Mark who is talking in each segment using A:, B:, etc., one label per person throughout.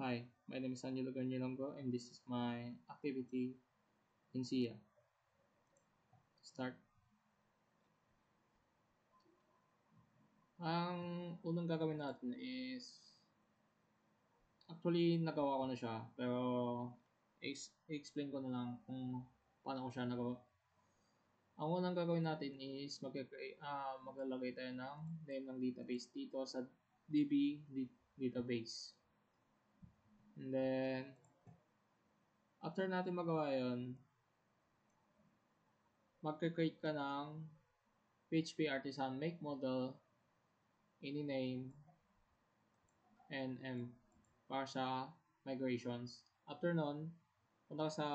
A: Hi, my name is Angelo Garnilongo and this is my activity in SIA. Start. Ang unang gagawin natin is, actually nagawa ko na siya, pero i-explain ko na lang kung paano ko siya nagawa. Ang unang gagawin natin is maglalagay tayo ng name ng database dito sa DB database. And then, after natin magawa yun, mag-create ka ng PHP Artisan make model any name nm para sa migrations. After nun, punta ka sa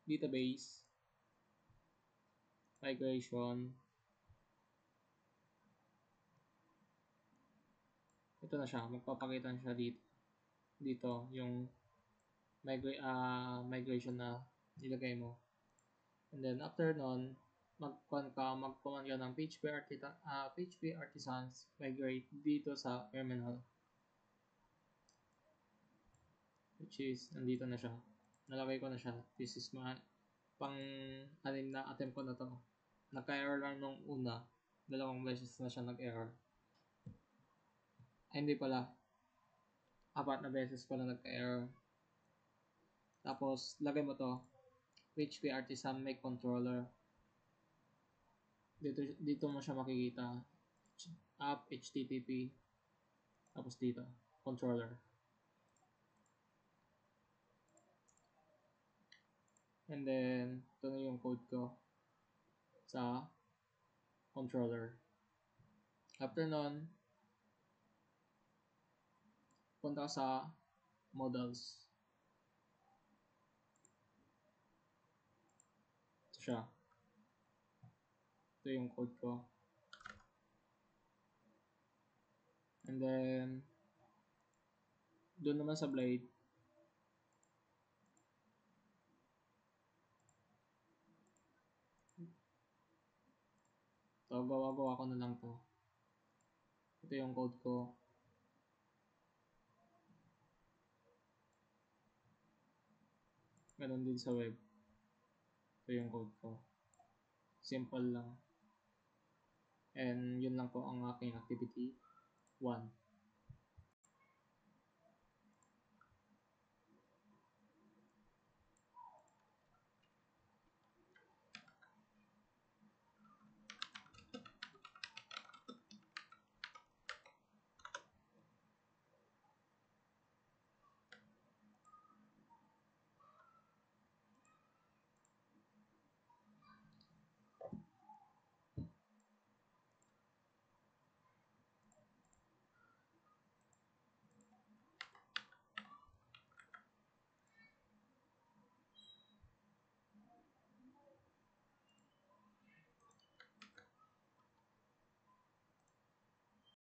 A: database, migration. Ito na siya, magpapakita na siya dito yung migration na nilagay mo. And then after nun, mag-command ka ng PHP Artisans migrate dito sa terminal, which is nandito na siya. Nalagay ko na siya. This is my pang-anim na attempt ko na to. Nagka-error lang nung una. 2 beses na siya nag-error. Ay, hindi pala. 4 na beses pala nagka-error. Tapos, lagay mo to. PHP Artisan make controller. Dito mo siya makikita. App, HTTP. Tapos dito, controller. And then, ito na yung code ko sa controller. After nun, punta ka sa models. Ito siya. Ito yung code ko. And then, doon naman sa blade, so gawa ko na lang to. Ito yung code ko. Ganon din sa web. Ito yung code ko. Simple lang. And yun lang po ang aking activity 1.